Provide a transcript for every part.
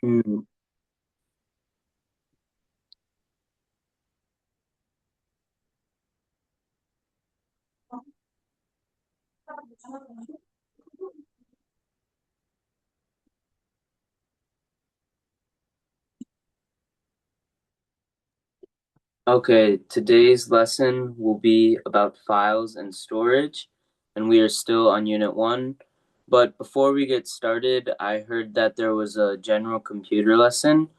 Mm, Okay, today's lesson will be about files and storage, and we are still on Unit 1. But before we get started, I heard that there was a general computer lesson.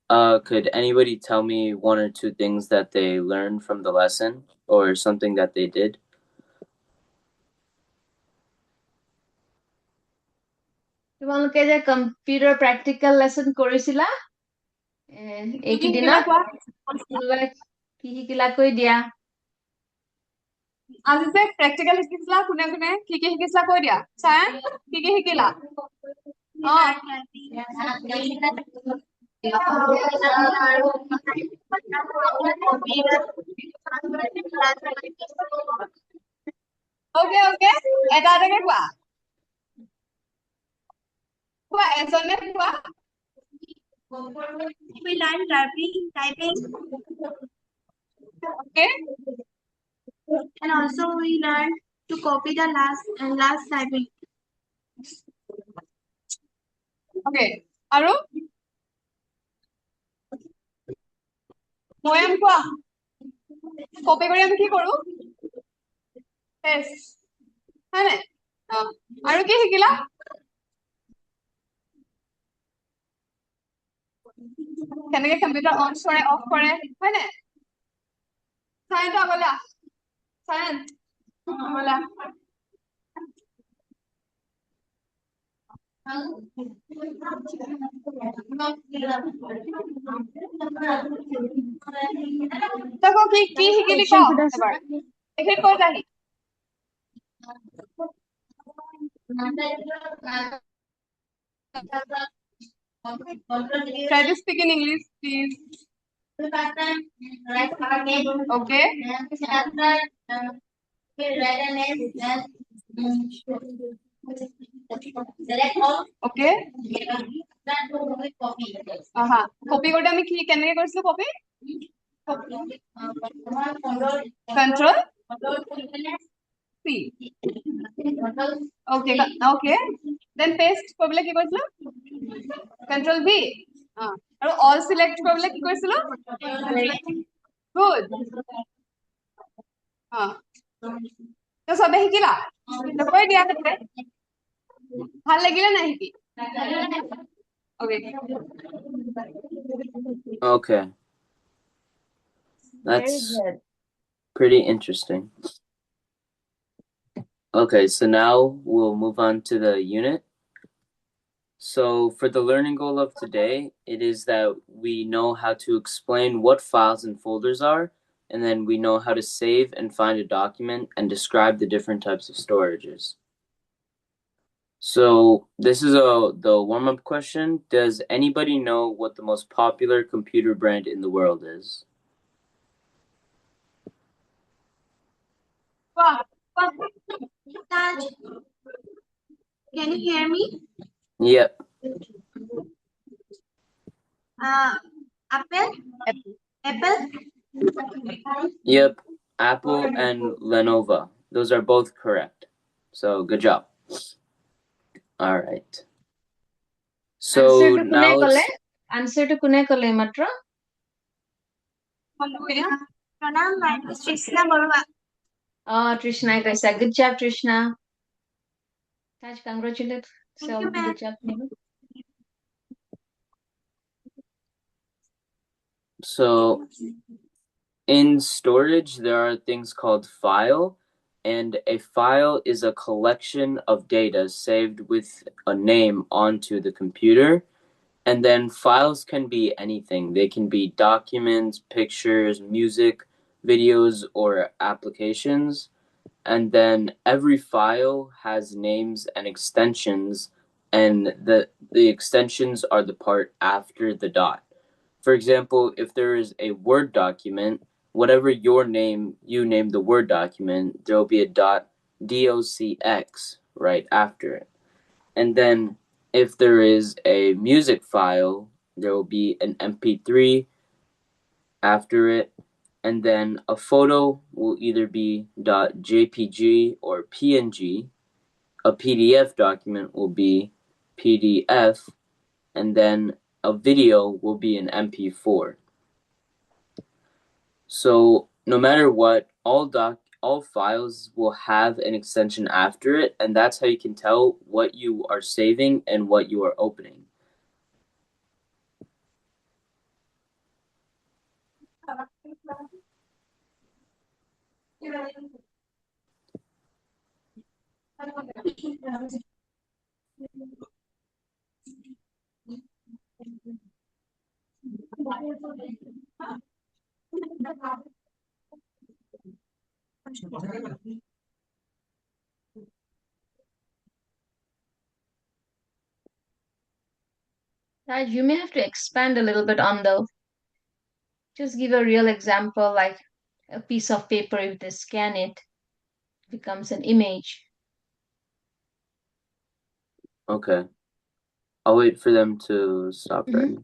Could anybody tell me one or two things that they learned from the lesson or something that they did? তোমালোকে যে computer practical lesson কৰিছিলা এইকেইদিনত কোনোবাই কি শিকিলা কৈ দিয়া। আজি যে প্ৰেক্টিকেল শিকিছিলা কোনে কোনে কি শিকিছিলা কৈ দিয়া ছাৰ কি শিকিলা ওকে ওকে এটা এটাকে কোৱা কোৱা এজনে কোৱা We learn typing, okay and also we learn to copy the last typing. okay আৰু মই কোৱা কপি কৰি আমি কি কৰো পেষ্ট হয়নে আৰু কি শিকিলা কেনেকে কম্পিউটাৰ অন কৰে অফ কৰে হয়নে চাইন আগলা চাইন আগলা তাকো কি শিকিলি ক এবাৰ এইখিনি কৈ যাহি try to speak in English please okay okay aha copy কৰোতে আমি কি কেনেকে কৰিছিলো copy control C okay okay then paste কৰিলে কি কৰিছিলো control V আৰু all select কৰিলে কি কৰিছিলো good তো সবে শিকিলা তো কৈ দিয়া তেতে ভাল লাগিলে নাই শিকি okay Okay, that's pretty interesting. Okay, so now we'll move on to the unit. So for the learning goal of today, it is that we know how to explain what files and folders are, and then we know how to save and find a document and describe the different types of storages. So this is the warm-up question. Does anybody know what the most popular computer brand in the world is? Taj, can you hear me? Yep. Apple. Apple. Yep. Apple and Lenovo. Those are both correct. So good job. All right. So now let's answer to kune kole matra Pranam, my name is Trishna Barua. Trishna kaisa good job Trishna Taj congratulate Thank you, ma'am. good job So in storage, there are things called file, and a file is a collection of data saved with a name onto the computer. And then files can be anything. They can be documents, pictures, music, videos, or applications. And then every file has names and extensions, and the extensions are the part after the dot. For example, if there is a Word document, whatever you name the Word document, there will be a dot docx right after it. And then if there is a music file, there will be an MP3 after it, and then a photo will either be .jpg or PNG. A PDF document will be PDF, and then a video will be an MP4. So no matter what, all files will have an extension after it, and that's how you can tell what you are saving and what you are opening. Raj, you may have to expand a little bit on just give a real example, like a piece of paper, if they scan it, becomes an image. Okay. I'll wait for them to stop writing.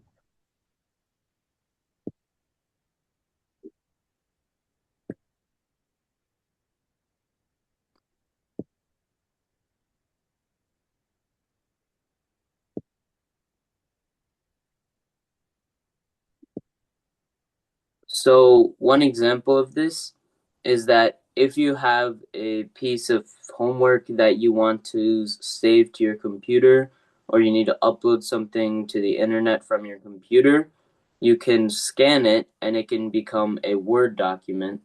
So one example of this is that if you have a piece of homework that you want to save to your computer, or you need to upload something to the internet from your computer, you can scan it and it can become a Word document,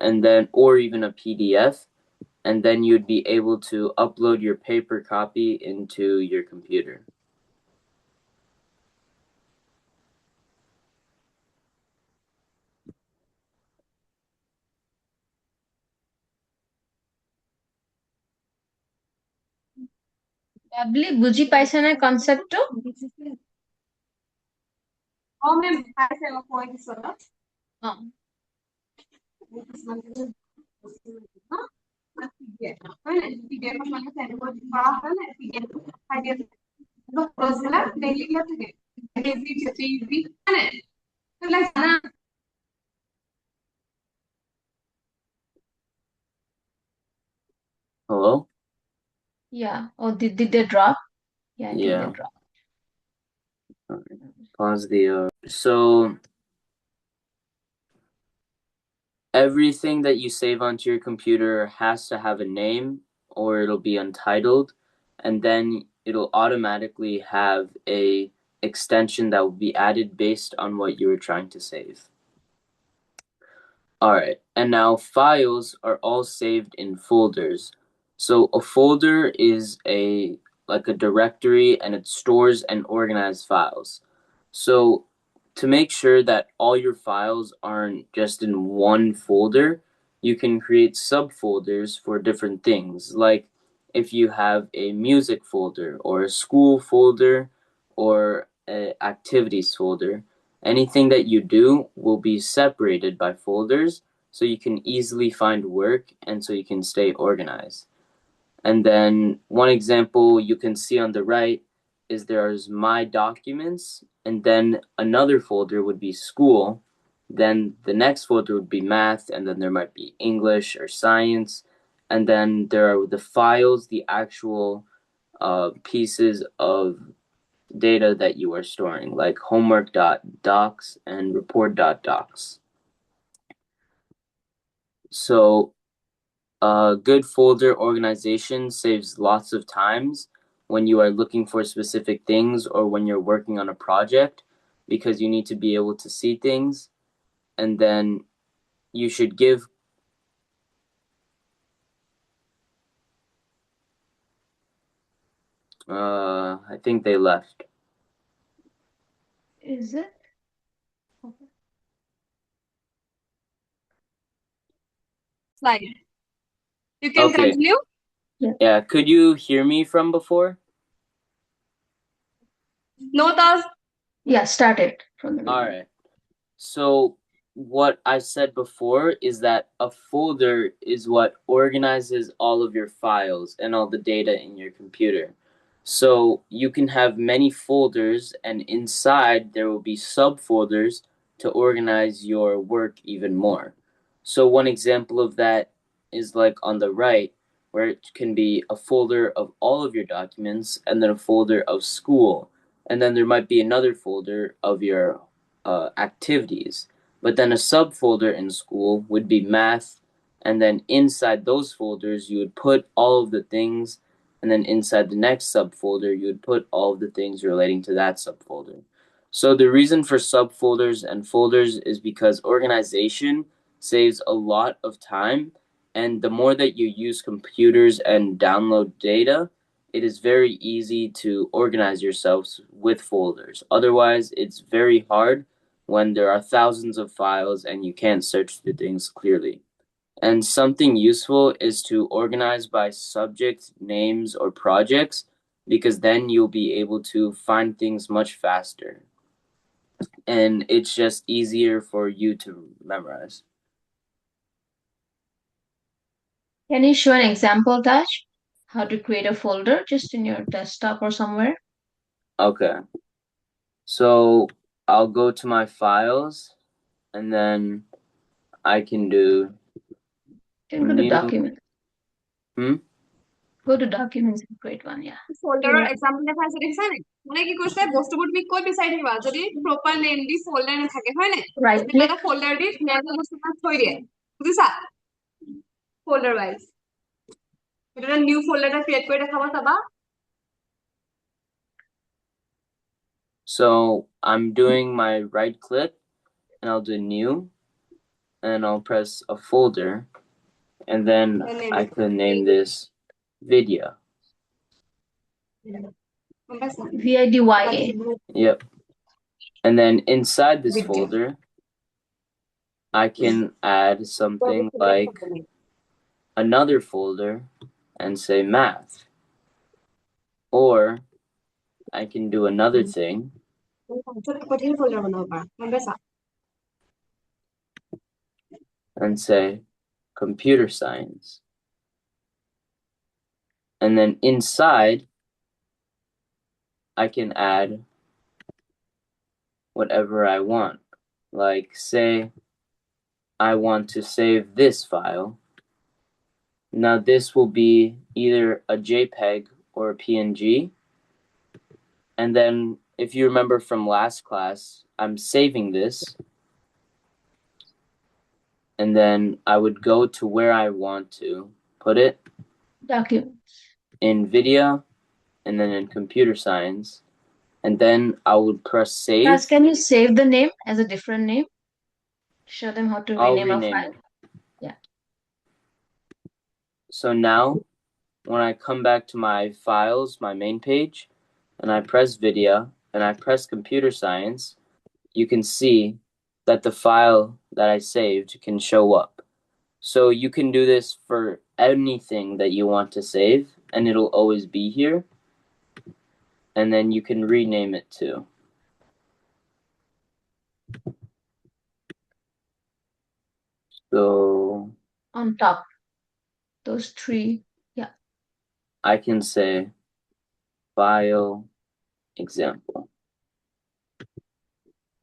and then, or even a PDF, and then you'd be able to upload your paper copy into your computer. Babli, বুঝি পাইছে না কনসেপ্টটো? Ma'am পাইছে মই কৈ দিছো ন Hello? Yeah. Oh, did they drop? Yeah, I think Yeah. they dropped. Pause the so everything that you save onto your computer has to have a name, or it'll be untitled, and then it'll automatically have a extension that will be added based on what you were trying to save. All right, and now files are all saved in folders. So a folder is like a directory, and it stores and organizes files. So to make sure that all your files aren't just in one folder, you can create subfolders for different things. Like if you have a music folder or a school folder or an activities folder, anything that you do will be separated by folders so you can easily find work and so you can stay organized. And then one example you can see on the right is there's my documents, and then another folder would be school. Then the next folder would be math, and then there might be English or science. And then there are the files, the actual pieces of data that you are storing, like homework.docs and report.docs. So good folder organization saves lots of times when you are looking for specific things or when you're working on a project, because you need to be able to see things. And then you should give I think they left. Is it? Okay. Slide. You can Okay. continue. Yeah, could you hear me from before? No, Taj. Yeah, start it from the beginning. All right. So what I said before is that a folder is what organizes all of your files and all the data in your computer. So you can have many folders, and inside there will be subfolders to organize your work even more. So one example of that is like on the right, where it can be a folder of all of your documents, and then a folder of school, and then there might be another folder of your activities. But then a subfolder in school would be math, and then inside those folders you would put all of the things, and then inside the next subfolder you would put all of the things relating to that subfolder. So the reason for subfolders and folders is because organization saves a lot of time, and the more that you use computers and download data, it is very easy to organize yourselves with folders. Otherwise, it's very hard when there are thousands of files and you can't search through things clearly. And something useful is to organize by subject, names, or projects, because then you'll be able to find things much faster. And it's just easier for you to memorize. Can you show an example, Taj? How to create a folder just in your desktop or somewhere? Okay. So I'll go to my files, and then I can do You can go to new. documents. Hmm? Go to documents and create one, yeah. ফোল্ডাৰৰ example দেখাই আছে দেখিছা নে মানে কি কৈছে বস্তুবোৰ তুমি ক'ত বিচাৰি থাকিবা যদি প্ৰপাৰ নেম দি ফোল্ডাৰ নাথাকে হয় নে Right তুমি click. এটা ফোল্ডাৰ দি ধুনীয়াকৈ বস্তুবোৰ থৈ দিয়ে বুজিছা ফোল্ডাৰ ৱাইজ এটা নিউ ফোল্ডাৰ এটা ক্ৰিয়েট কৰি দেখাব চাবা So I'm doing my right click, and I'll do new, and I'll press a folder, and then I can name this Vidya. VIDYA. Yep. And then inside this folder, I can add something like another folder and say math. Or I can do another thing and say computer science. And then inside, I can add whatever I want. Like, say, I want to save this file. Now, this will be either a JPEG or a PNG. And then, if you remember from last class, I'm saving this. And then I would go to where I want to put it. Documents. In Vidya, and then in computer science. And then I would press save. Guys, can you save the name as a different name? Show them how to I'll rename a rename file. it. Yeah. So now, when I come back to my files, my main page, and I press Vidya, and I press computer science, you can see that the file that I saved can show up. So you can do this for anything that you want to save, and it'll always be here. And then you can rename it too. So On top. Those three. Yeah. I can say file example.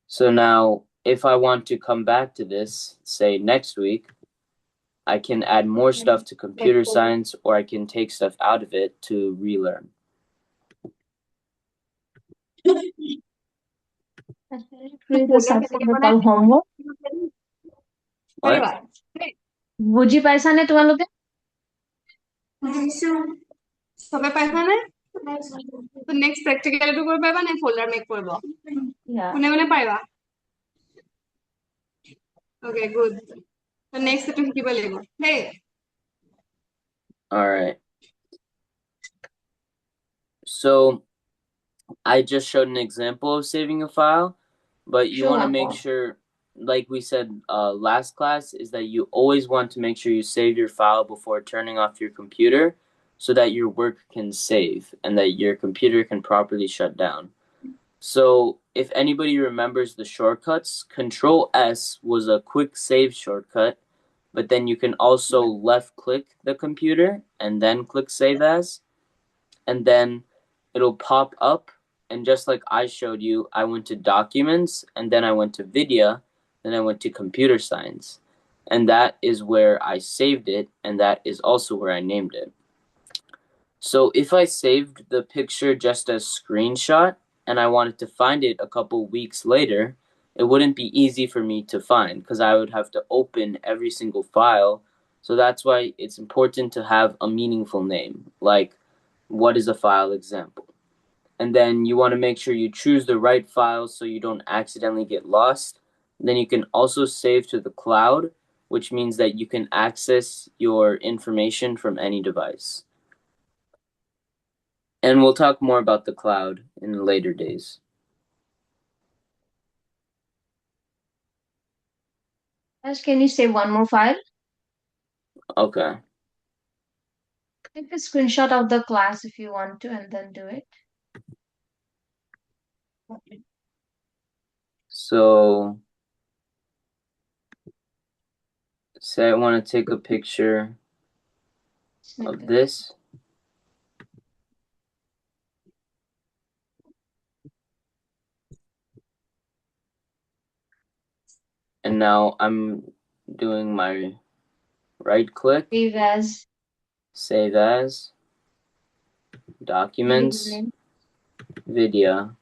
So now, if I want to come back to this, say next week, I can add more stuff to computer science, or I can take stuff out of it to relearn. Create a subfolder called homework. What? বুজি পাইছানে তোমালোকে? সবে পাইছানে তো next প্ৰ্যাকটিকেলটো কৰিব পাৰিবা নে folder make কৰিব কোনে কোনে পাৰিবা Okay, good. So next to শিকিব লাগিব hey All right. So I just showed an example of saving a file, but you want to make sure, like we said last class, is that you always want to make sure you save your file before turning off your computer, so that your work can save and that your computer can properly shut down. So if anybody remembers the shortcuts, Control S was a quick save shortcut, but then you can also left click the computer and then click Save As. And then it'll pop up, and just like I showed you, I went to documents, and then I went to Vidya, then I went to computer science. And that is where I saved it, and that is also where I named it. So if I saved the picture just as screenshot and I wanted to find it a couple weeks later, it wouldn't be easy for me to find because I would have to open every single file. So that's why it's important to have a meaningful name, like what is a file example. And then you want to make sure you choose the right file so you don't accidentally get lost. Then you can also save to the cloud, which means that you can access your information from any device. And we'll talk more about the cloud in later days. Ash, can you save one more file? Okay. Take a screenshot of the class if you want to and then do it. So, say I want to take a picture of this. And now I'm doing my right click, save as, documents, video,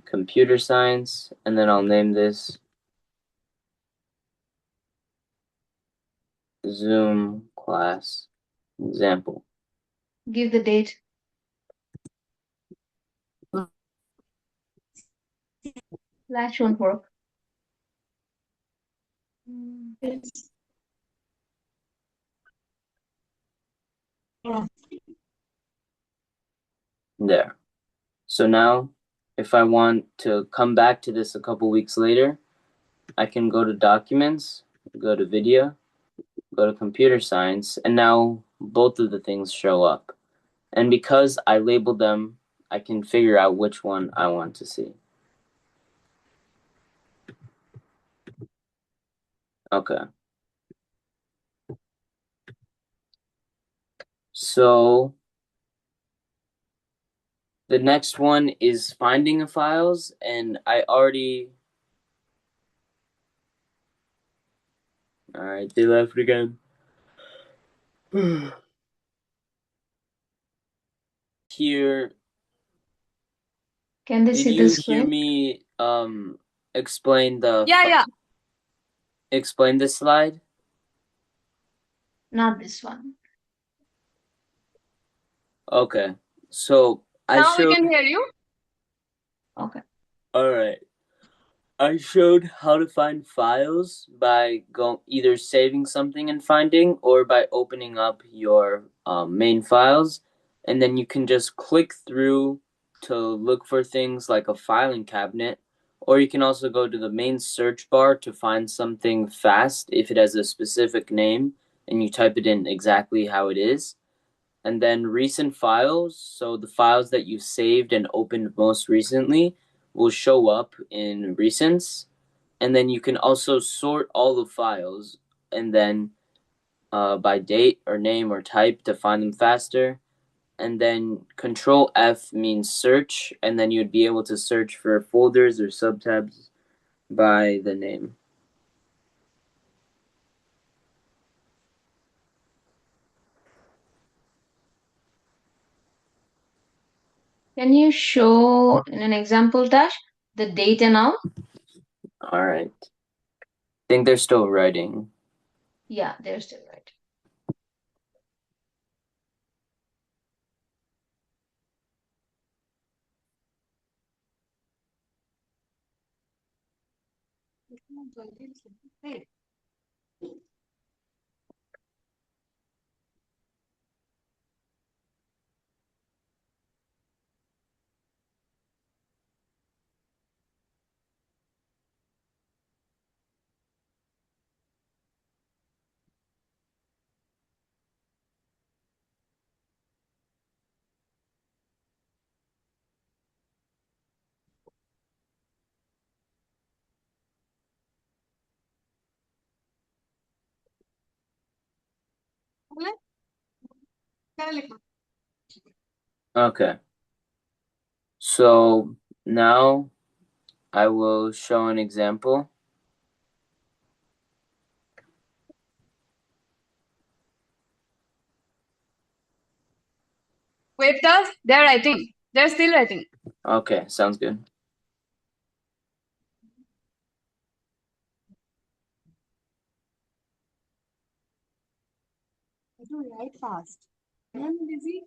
computer science, and then I'll name this Zoom class example. Give the date. Flash won't work. There. So now, if I want to come back to this a couple weeks later, I can go to documents, go to video, go to computer science, and now both of the things show up. And because I labeled them, I can figure out which one I want to see. Okay. So the next one is finding the files, and I already. All right, they left again. Here, Can they did see the you hear screen? me explain the Yeah. explain this slide? Not this one. Okay. So I Now we showed. can hear you. Okay. All right. I showed how to find files by either saving something and finding, or by opening up your main files, and then you can just click through to look for things like a filing cabinet, or you can also go to the main search bar to find something fast if it has a specific name and you type it in exactly how it is. And then recent files, so the files that you saved and opened most recently will show up in recents. And then you can also sort all the files, and then by date or name or type to find them faster. And then Control F means search, and then you'd be able to search for folders or subtabs by the name. Can you show in an example dash the date and all? All right. I think they're still writing. Yeah, they're still right. Okay. So now I will show an example. Wait, Taj, they're writing. They're still writing. Okay, sounds good. I do write fast. I'm busy.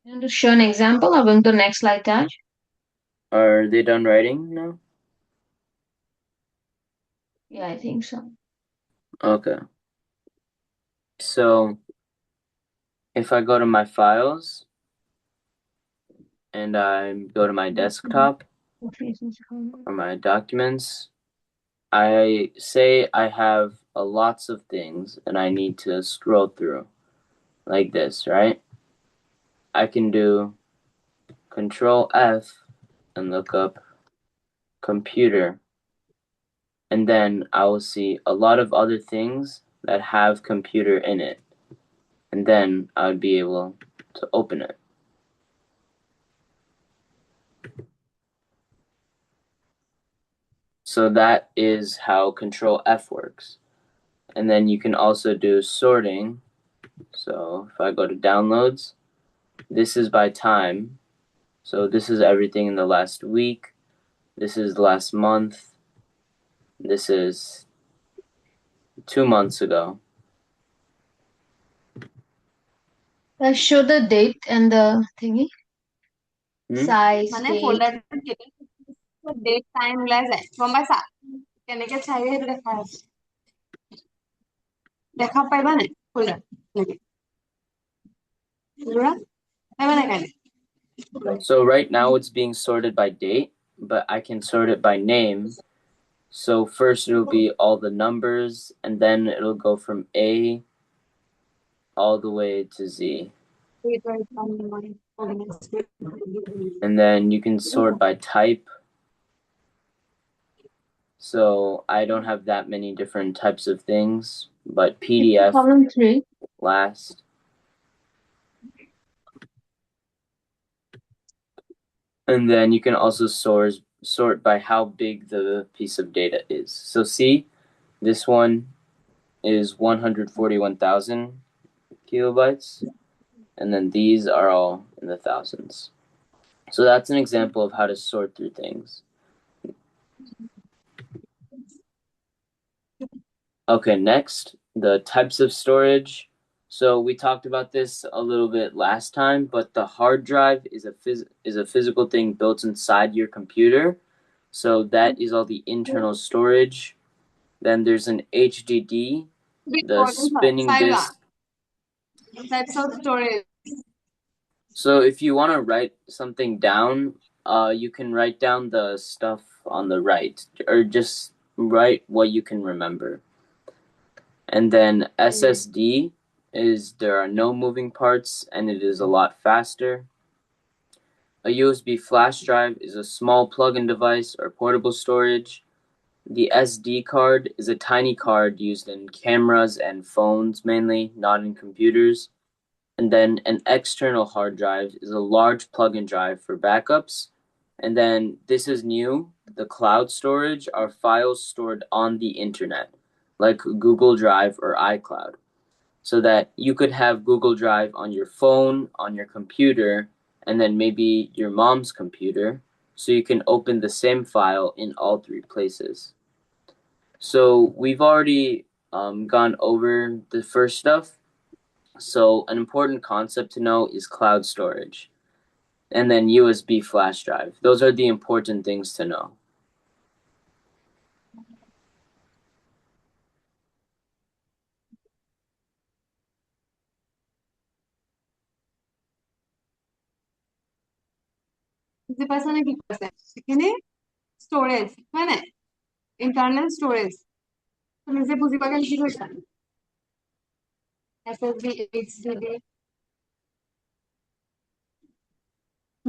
You want to show an example or going to the next slide, Taj? Are they done writing now? Yeah, I think so. Okay. So if I go to my files and I go to my desktop or my documents, I say I have lots of things and I need to scroll through like this, right? I can do Control F and look up computer, and then I will see a lot of other things that have computer in it, and then I would be able to open it. So that is how Control F works. And then you can also do sorting. So if I go to downloads, this is by time. So this is everything in the last week. This is the last month. This is 2 months ago. Let's show the date and the thingy. Size, মানে date. ফোল্ডাৰটোত date time ওলাই যায় গম পাইছা কেনেকে চাই সেইটো দেখা আছে দেখা পাইবা নাই ফোল্ডাৰ পাইবা নাই কাইলে So right now it's being sorted by date, but I can sort it by name. So first it'll be all the numbers, and then it'll go from A all the way to Z. And then you can sort by type. So I don't have that many different types of things, but PDF Column 3. last. And then you can also sort by how big the piece of data is. So see, this one is 141,000 kilobytes, and then these are all in the thousands. So that's an example of how to sort through things. Okay, next, the types of storage. So we talked about this a little bit last time, but the hard drive is a physical thing built inside your computer. So that is all the internal storage. Then there's an HDD, the spinning disk. That's all storage. So if you want to write something down, you can write down the stuff on the right, or just write what you can remember. And then SSD is there are no moving parts and it is a lot faster. A USB flash drive is a small plug-in device or portable storage. The SD card is a tiny card used in cameras and phones mainly, not in computers. And then an external hard drive is a large plug-in drive for backups. And then this is new. The cloud storage are files stored on the internet, like Google Drive or iCloud, so that you could have Google Drive on your phone, on your computer, and then maybe your mom's computer, so you can open the same file in all three places. So we've already gone over the first stuff. So an important concept to know is cloud storage, and then USB flash drive. Those are the important things to know. বুজি পাইছা নে কি কৈছে এখানে storage হয় না internal storage তুমি যে বুজি পাকে লিখি কৈছা SSD HDD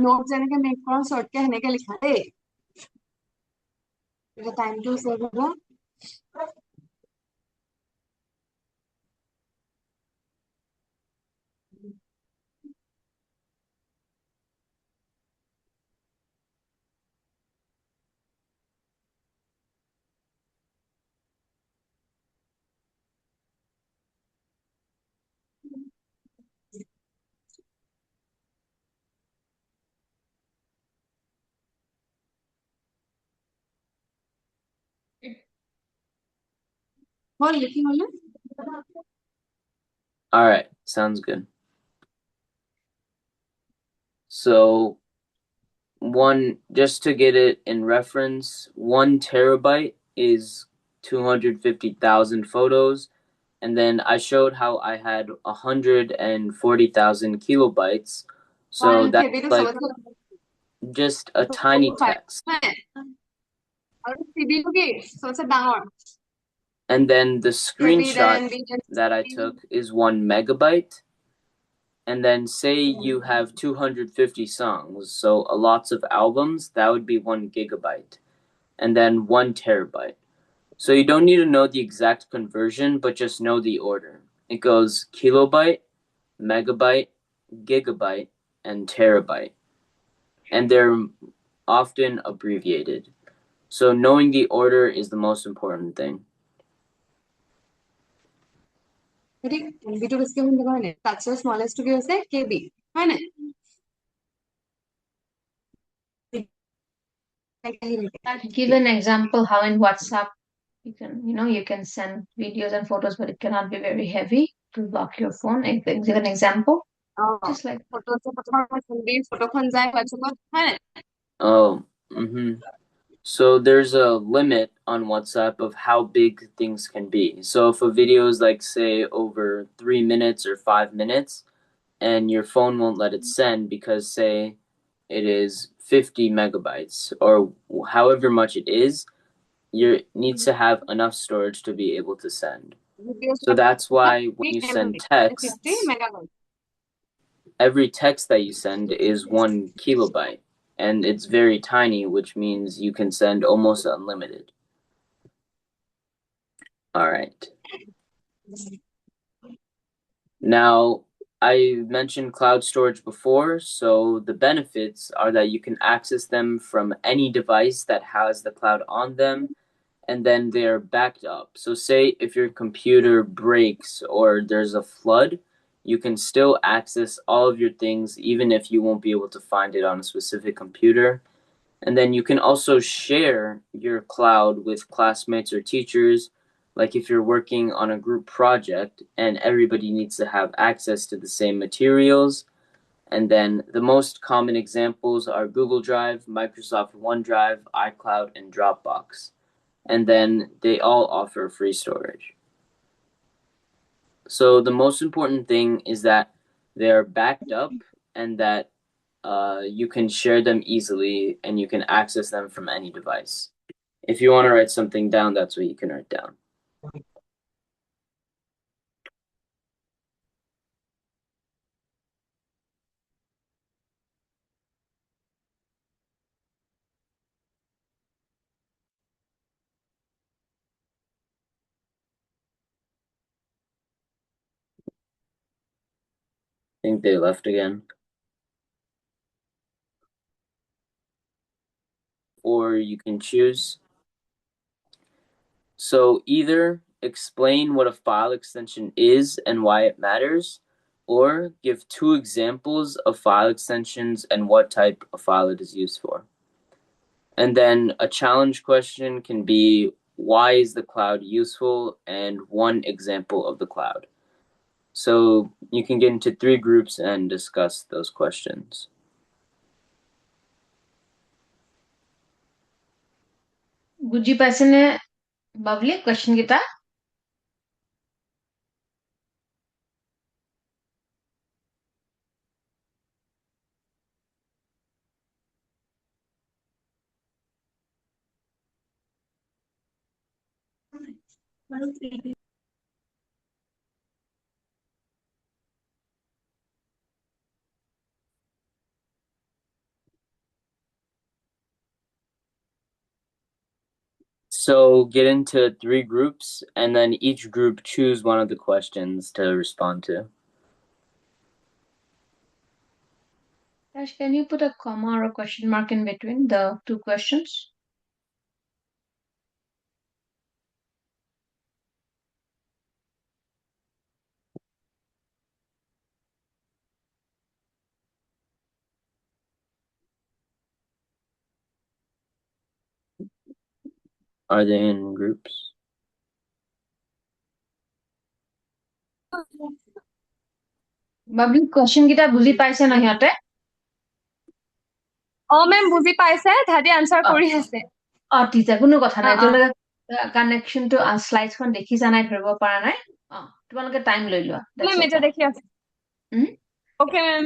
নোট যেনেকে মেক কৰা শর্টকে হেনেকে লিখা দেই এটা টাইম টু সেভ হ'ব बोल लिखी बोलना All right, sounds good. So just to get it in reference, 1 terabyte is 250,000 photos. And then I showed how I had 140,000 kilobytes. So one that's KB तो like समझ लो just a tiny 255 text. और CBU की सबसे down And then the KB screenshot then that I took is 1 megabyte. And then say you have 250 songs, so lots of albums, that would be 1 gigabyte. And then 1 terabyte. So you don't need to know the exact conversion, but just know the order. It goes kilobyte, megabyte, gigabyte, and terabyte. And they're often abbreviated. So knowing the order is the most important thing. ठीक MB to किसके हम लगाने that's the smallest की वजह से केबी है ना Give an example how in WhatsApp you can send videos and photos, but it cannot be very heavy to block your phone. Give an example, just like photo से photo खन जाए बच्चों को है ना Oh, mm-hmm. So there's a limit on WhatsApp of how big things can be. So if a video is like say over 3 minutes or 5 minutes, and your phone won't let it send because say it is 50 megabytes or however much it is, you needs to have enough storage to be able to send. Videos So that's why when you 50 send MB texts, 50 megabyte every text that you send is 1 kilobyte. And it's very tiny, which means you can send almost unlimited. All right. Now, I mentioned cloud storage before, so the benefits are that you can access them from any device that has the cloud on them, and then they're backed up. So, say if your computer breaks or there's a flood, you can still access all of your things, even if you won't be able to find it on a specific computer. And then you can also share your cloud with classmates or teachers. Like if you're working on a group project and everybody needs to have access to the same materials. And then the most common examples are Google Drive, Microsoft OneDrive, iCloud, and Dropbox. And then they all offer free storage. So the most important thing is that they're backed up and that you can share them easily and you can access them from any device. If you want to write something down, that's what you can write down. I think they left again. Or you can choose. So either explain what a file extension is and why it matters, or give 2 examples of file extensions and what type of file it is used for. And then a challenge question can be why is the cloud useful and one example of the cloud. So you can get into 3 groups and discuss those questions. Guji person ne Bavli question kita. So get into 3 groups and then each group choose one of the questions to respond to. Ash, can you put a comma or a question mark in between the 2 questions? Are they in groups? Babli question কেইটা বুজি পাইছে ন সিহঁতে মেম বুজি পাইছে তাহাঁতি answer কৰি আছে ঠিক আছে কোনো কথা নাই তোমালোকে কানেকশ্যনটো স্লাইডখন দেখিছা নাই ধৰিব পৰা নাই তোমালোকে টাইম লৈ লোৱা মেম এটা দেখি আছে ওকে মেম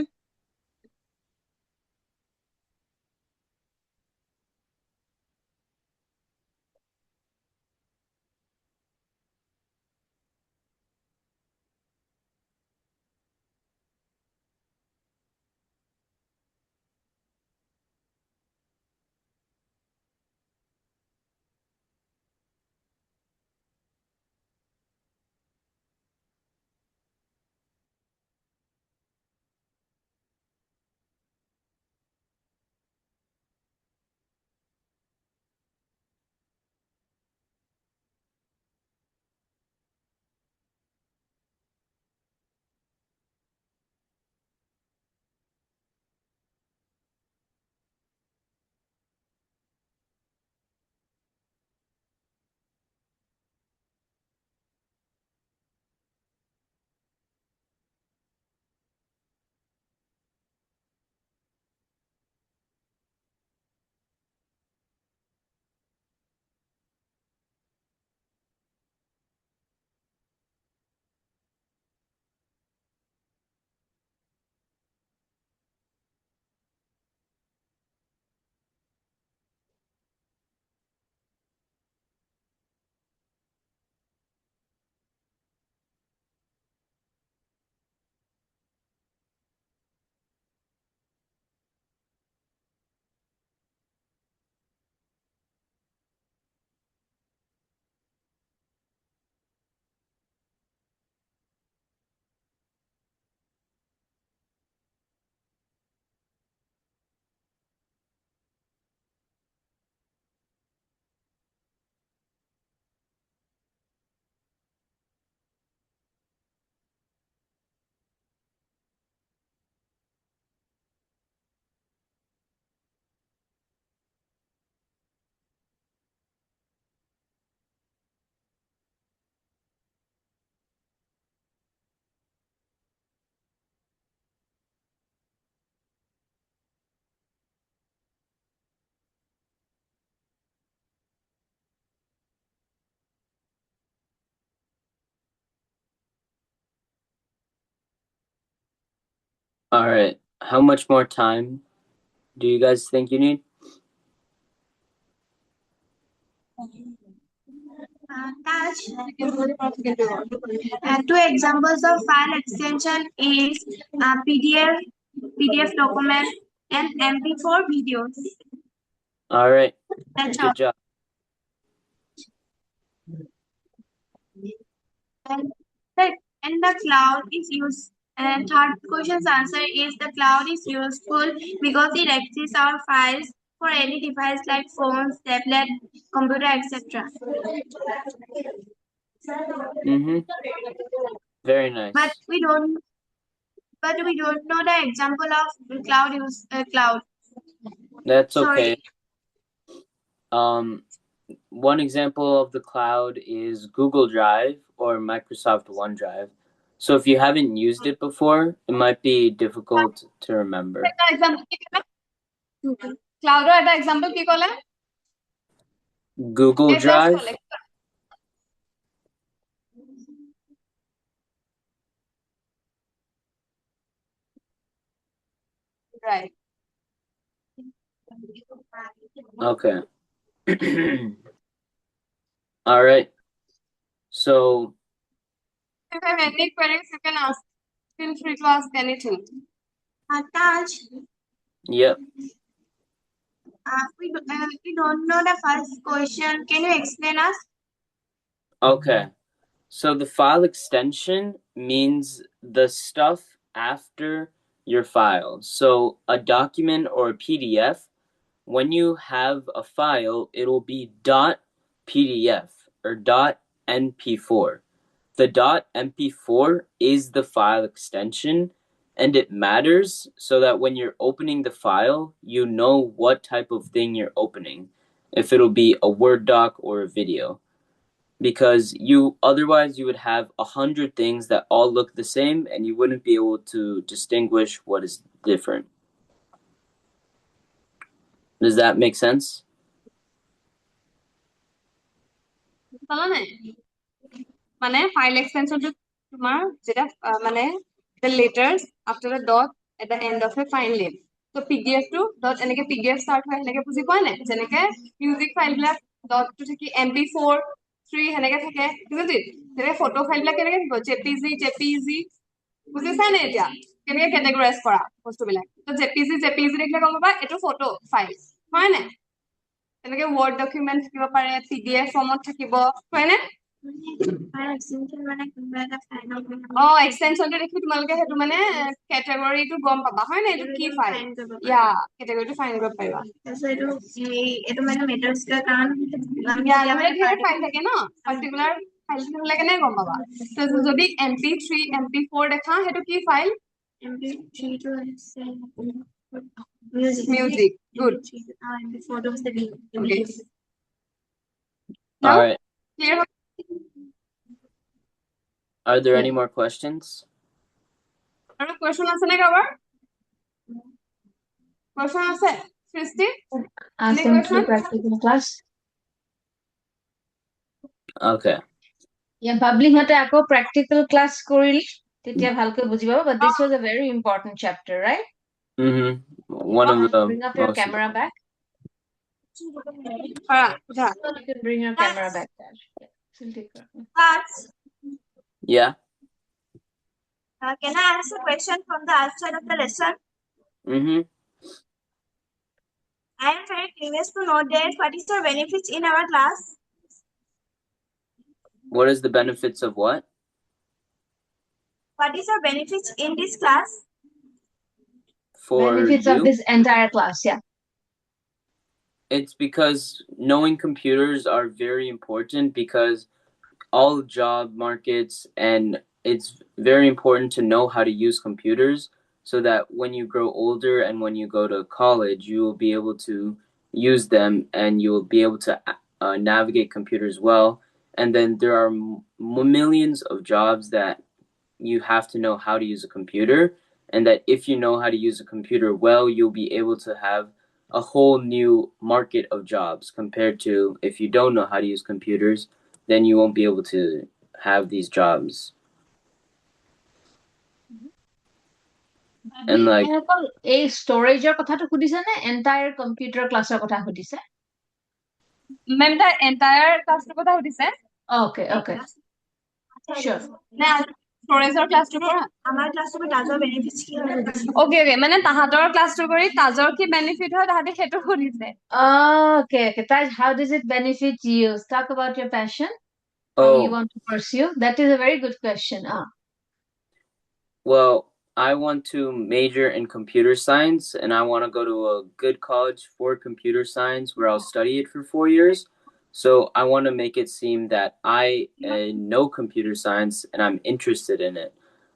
All right. How much more time do you guys think you need? Taj. Two examples of file extension is PDF document, and MP4 videos. All right. That's Good job. And the cloud is used. And third question's answer is the cloud is useful because it accesses our files for any device like phones, tablet, computer, etc. Very nice. But we don't know the example of cloud. That's Sorry. okay. One example of the cloud is Google Drive or Microsoft OneDrive. So if you haven't used it before, it might be difficult to remember. Cloud eta example ki kole Google Drive. Right. Okay. All right. So If you have any queries, you can ask. Feel free to ask anything. Taj, yep. we don't know the first question. Can you explain us? Okay. So the file extension means the stuff after your file. So a document or a PDF, when you have a file, it'll be .pdf or .mp4. The .mp4 is the file extension, and it matters so that when you're opening the file, you know what type of thing you're opening, if it'll be a Word doc or a video. because otherwise you would have 100 things that all look the same and you wouldn't be able to distinguish what is different. Does that make sense? মানে file এক্সটেনশনটো তোমাৰ যেটা মানে the letters after the dot at the end of a file name. So PDF to dot এনেকে PDF start হয় এনেকে বুজি পোৱা নাই যেনেকে music file black dot to থাকি MP4 3 এনেকে থাকে বুজিলি যেনে ফটো ফাইল বিলাক কেনেকে থাকিব JPG বুজিছা নে এতিয়া কেনেকে ক্যাটাগৰাইজ কৰা বস্তুবিলাক তো JPG দেখিলে গম পাবা এটো ফটো ফাইল হয় নাই এনেকে ওয়ার্ড ডকুমেন্ট থাকিব পাৰে PDF ফৰ্মত থাকিব হয় নে এক্সটেনশনটো দেখি তোমালোকে হেতু মানে ক্যাটাগৰীটো গম পাবা হয় নাই এটো কি ফাইল ইয়া ক্যাটাগৰীটো ফাইন কৰিব পাৰিবা এটো মানে মেটাৰছ কাৰণ ধেৰ ফাইল থাকে ন পাৰ্টিকুলাৰ ফাইল হ'লে কেনে গম পাবা তো যদি MP3 MP4 দেখা হেতু কি file MP3 to music good MP4 was the video. Okay. All Now right. clear Are there any more questions? আৰু question আছে নে কাৰোবাৰ question আছে সৃষ্টি Ask them to practical class. Okay. Yeah, Babli hate ako practical class korili তেতিয়া ভালকৈ বুজি পাব but this was a very important chapter, right? One of the bring up your most camera back. You can bring your camera back there. Yeah. Can I ask a question from the outside of the lesson? I am very curious to know that what is the benefits in our class? What is the benefits of what? What is the benefits in this class? For benefits you? of this entire class, yeah. It's because knowing computers are very important because all job markets and it's very important to know how to use computers so that when you grow older and when you go to college, you will be able to use them and you will be able to navigate computers well. And then there are millions of jobs that you have to know how to use a computer, and that if you know how to use a computer well, you'll be able to have a whole new market of jobs compared to if you don't know how to use computers, then you won't be able to have these jobs. And like a storage er kotha to khudise na entire computer class er kotha khudise ma'am the entire class to kotha khudise okay sure na storage or class to pora amar class to tajor benefits ki hoy okay mane tahator class to kori tajor ki benefit hoy tahate hetu khudise okay Taj, how does it benefit you? Talk about your passion. How you want to pursue? That is a very good question. Well, I want to major in computer science and I want to go to a good college for computer science where I'll study it for 4 years. So I want to make it seem that I know computer science and I'm interested in it.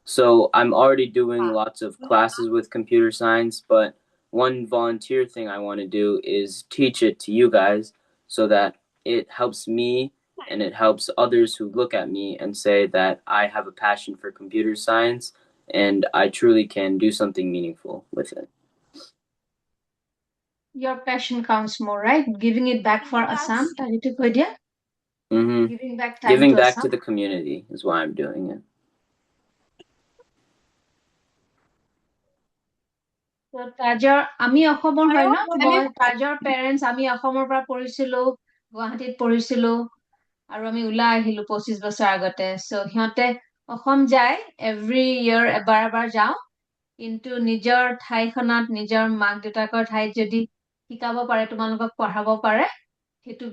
So I'm already doing lots of classes with computer science, but one volunteer thing I want to do is teach it to you guys so that it helps me and it helps others who look at me and say that I have a passion for computer science and I truly can do something meaningful with it. Your passion counts more, right? Giving it back for Assam. Giving back time Giving to back Assam. to the community is why I'm doing it. So Tajor, আমি অসমৰ হয় ন মই Tajor parents আমি অসমৰ পৰা পঢ়িছিলো গুৱাহাটীত পঢ়িছিলো আৰু আমি ওলাই আহিলো 25 বছৰ আগতে সো সিহঁতে অসম যায় every year এবাৰ যাওঁ কিন্তু নিজৰ ঠাইখনত নিজৰ মাক দেউতাকৰ ঠাইত যদি শিকাব পাৰে তোমালোকক পঢ়াব পাৰে হেতু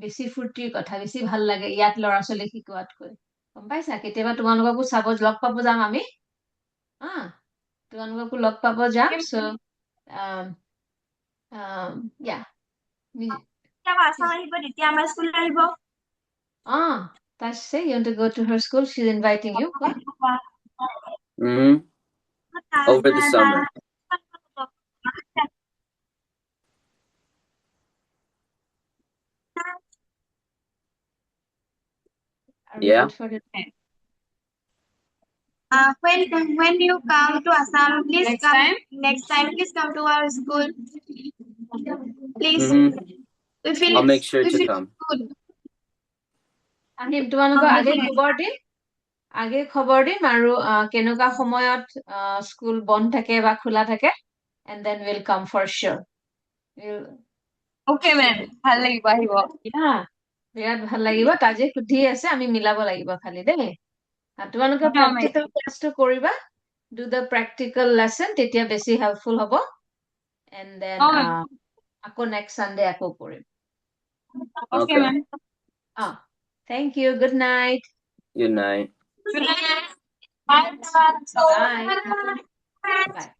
বেছি ফুৰ্তিৰ কথা বেছি ভাল লাগে ইয়াত ল'ৰা ছোৱালী শিকোৱাতকৈ গম পাইছা কেতিয়াবা তোমালোককো চাব লগ পাব যাম আমি তোমালোককো লগ পাব যাম সো yeah Assam ahibo তেতিয়া আমাৰ স্কুল আহিব Tash say you want to go to her school she's inviting you over the summer. Yeah. good for today. When you come to Assam, please Next come. time? Next time, please come to our school. Please, we feel. I'll make sure we to feel come. good. আহিম তোমালোকক আগে খবৰ দিম আৰু কেনেকুৱা সময়ত school বন্ধ থাকে বা খোলা থাকে and then we'll come for sure. Okay, ma'am. ভাল লাগিব আহিব। Yeah, বিৰাট ভাল লাগিব তাজে সুধি আছে আমি মিলাব লাগিব খালি দেই তোমালোকে প্ৰেক্টিকেল ক্লাছটো কৰিবা do the practical lesson তেতিয়া বেছি হেল্পফুল হ'ব and then আকৌ next Sunday আকৌ কৰিম Okay, ma'am. Thank you, good night. Good night. Good night. Bye. Bye. Bye.